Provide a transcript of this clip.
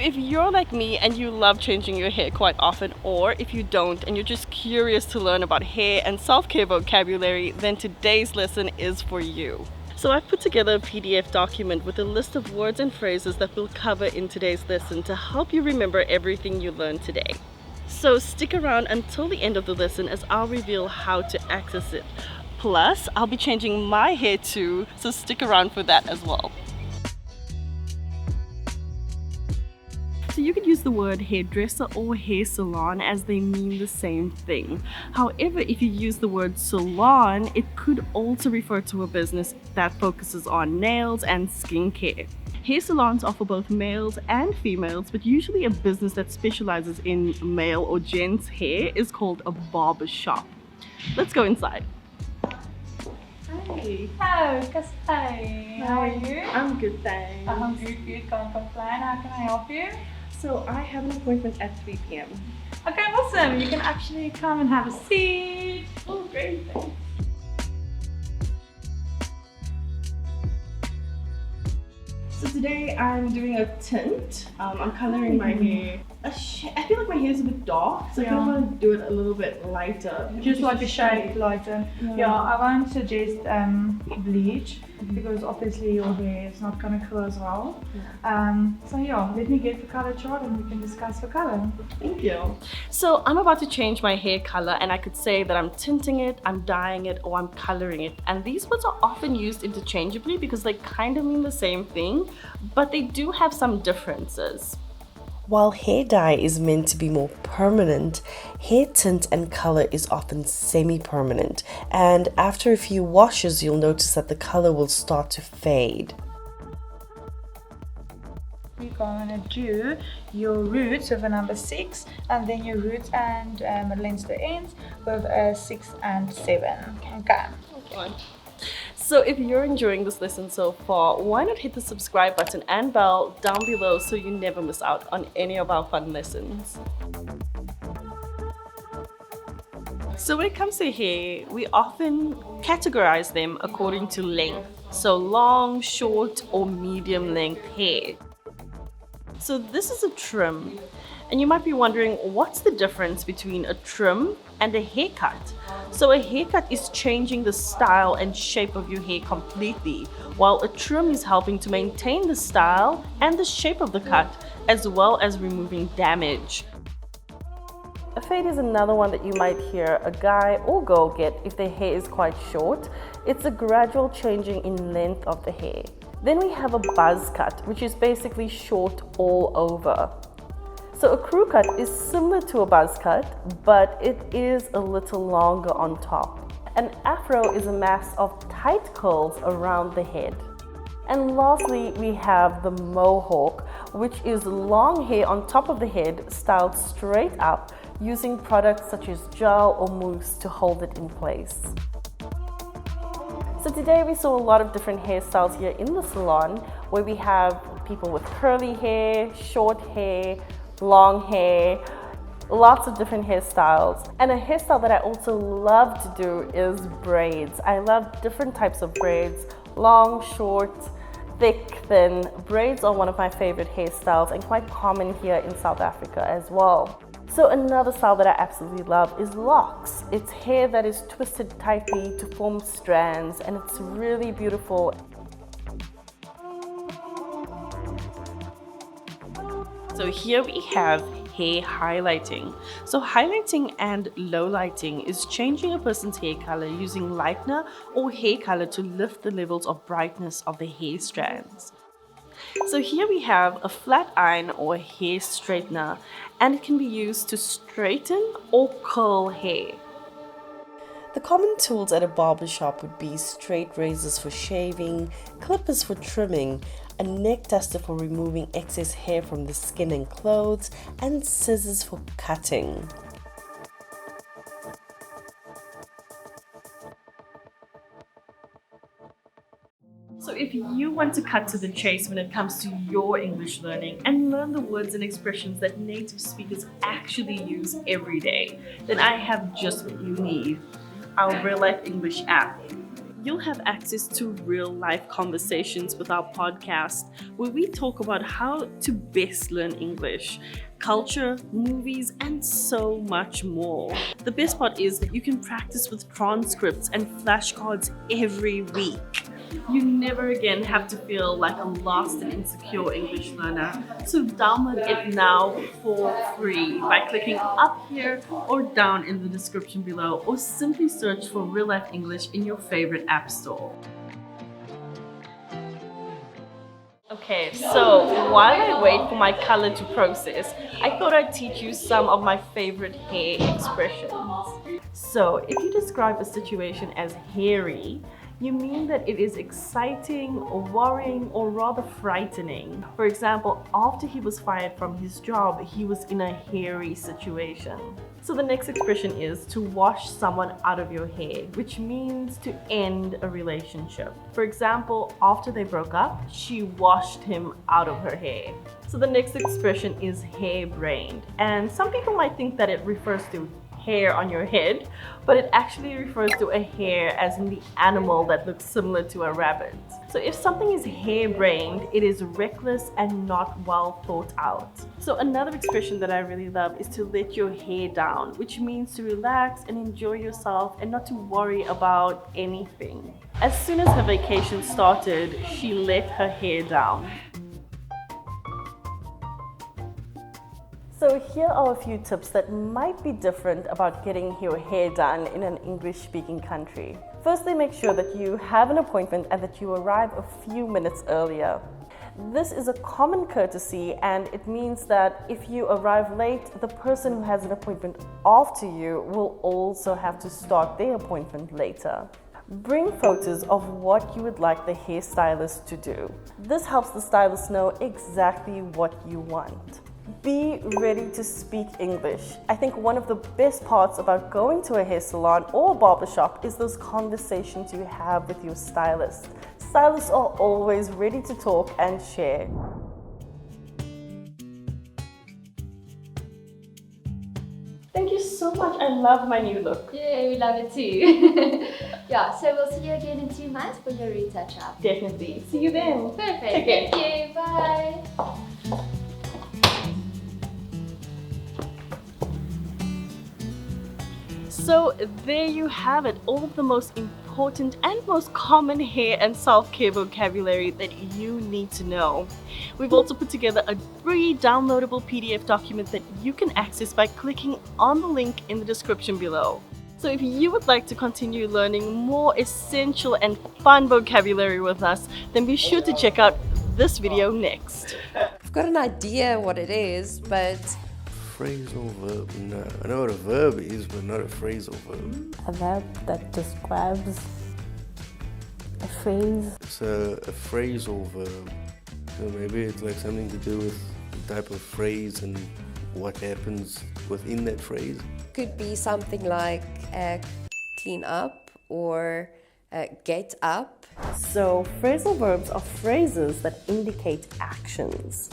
if you're like me and you love changing your hair quite often, or if you don't and you're just curious to learn about hair and self-care vocabulary, then today's lesson is for you. So I've put together a PDF document with a list of words and phrases that we'll cover in today's lesson to help you remember everything you learned today. So stick around until the end of the lesson as I'll reveal how to access it. Plus, I'll be changing my hair too, so stick around for that as well. So you could use the word hairdresser or hair salon as they mean the same thing. However, if you use the word salon, it could also refer to a business that focuses on nails and skincare. Hair salons offer both males and females, but usually a business that specializes in male or gents hair is called a barber shop. Let's go inside. Hi. Hello, Cassé. How are you? I'm good, thanks. I'm good, can't complain. How can I help you? So I have an appointment at 3 p.m. Okay, awesome. You can actually come and have a seat. Oh, great, thanks. So today I'm doing a tint. I'm coloring my hair. I feel like my hair is a bit dark, so I kind of want to do it a little bit lighter. Just like a shade lighter. Yeah, I won't suggest bleach because obviously your hair is not going to curl as well. So yeah, let me get the color chart and we can discuss the color. Thank you. So I'm about to change my hair color, and I could say that I'm tinting it, I'm dyeing it, or I'm coloring it. And these words are often used interchangeably because they kind of mean the same thing, but they do have some differences. While hair dye is meant to be more permanent, hair tint and color is often semi-permanent, and after a few washes you'll notice that the color will start to fade. You're going to do your roots with a number 6, and then your roots and middle ends to ends with a 6 and 7. Okay. So if you're enjoying this lesson so far, why not hit the subscribe button and bell down below so you never miss out on any of our fun lessons. So when it comes to hair, we often categorize them according to length. So long, short, or medium length hair. So this is a trim. And you might be wondering, what's the difference between a trim and a haircut? So a haircut is changing the style and shape of your hair completely, while a trim is helping to maintain the style and the shape of the cut, as well as removing damage. A fade is another one that you might hear a guy or girl get if their hair is quite short. It's a gradual changing in length of the hair. Then we have a buzz cut, which is basically short all over. So a crew cut is similar to a buzz cut, but it is a little longer on top. An afro is a mass of tight curls around the head. And lastly, we have the mohawk, which is long hair on top of the head styled straight up using products such as gel or mousse to hold it in place. So today we saw a lot of different hairstyles here in the salon, where we have people with curly hair, short hair, long hair, lots of different hairstyles. And a hairstyle that I also love to do is braids. I love different types of braids, long, short, thick, thin. Braids are one of my favorite hairstyles and quite common here in South Africa as well. So another style that I absolutely love is locks. It's hair that is twisted tightly to form strands, and it's really beautiful. So here we have hair highlighting. So highlighting and low lighting is changing a person's hair color using lightener or hair color to lift the levels of brightness of the hair strands. So here we have a flat iron or hair straightener, and it can be used to straighten or curl hair. The common tools at a barber shop would be straight razors for shaving, clippers for trimming, a neck duster for removing excess hair from the skin and clothes, and scissors for cutting. So if you want to cut to the chase when it comes to your English learning and learn the words and expressions that native speakers actually use every day, then I have just what you need, our Real Life English app. you'll have access to real-life conversations with our podcast where we talk about how to best learn English, culture, movies, and so much more. The best part is that you can practice with transcripts and flashcards every week. You never again have to feel like a lost and insecure English learner. So download it now for free by clicking up here or down in the description below, or simply search for Real Life English in your favorite app store. Okay, so while I wait for my color to process, I thought I'd teach you some of my favorite hair expressions. So if you describe a situation as hairy, you mean that it is exciting or worrying or rather frightening. For example, after he was fired from his job, he was in a hairy situation. So the next expression is to wash someone out of your hair, which means to end a relationship. For example, after they broke up, she washed him out of her hair. So the next expression is hair-brained, and some people might think that it refers to hair on your head, but it actually refers to a hare as in the animal that looks similar to a rabbit. So if something is harebrained, it is reckless and not well thought out. So another expression that I really love is to let your hair down, which means to relax and enjoy yourself and not to worry about anything. As soon as her vacation started, she let her hair down. So here are a few tips that might be different about getting your hair done in an English-speaking country. Firstly, make sure that you have an appointment and that you arrive a few minutes earlier. This is a common courtesy, and it means that if you arrive late, the person who has an appointment after you will also have to start their appointment later. Bring photos of what you would like the hairstylist to do. This helps the stylist know exactly what you want. Be ready to speak English. I think one of the best parts about going to a hair salon or a barbershop is those conversations you have with your stylist. Stylists are always ready to talk and share. Thank you so much. I love my new look. Yeah, we love it too. Yeah, so we'll see you again in 2 months for your retouch up. Definitely. See you then. Perfect. Take care. Thank you. Bye. So there you have it, all of the most important and most common hair and self-care vocabulary that you need to know. We've also put together a free downloadable PDF document that you can access by clicking on the link in the description below. So if you would like to continue learning more essential and fun vocabulary with us, then be sure to check out this video next. I've got an idea what it is, but Phrasal verb, no. I know what a verb is, but not a phrasal verb. A verb that describes a phrase. It's a phrasal verb. So maybe it's like something to do with the type of phrase and what happens within that phrase. could be something like clean up or get up. So phrasal verbs are phrases that indicate actions.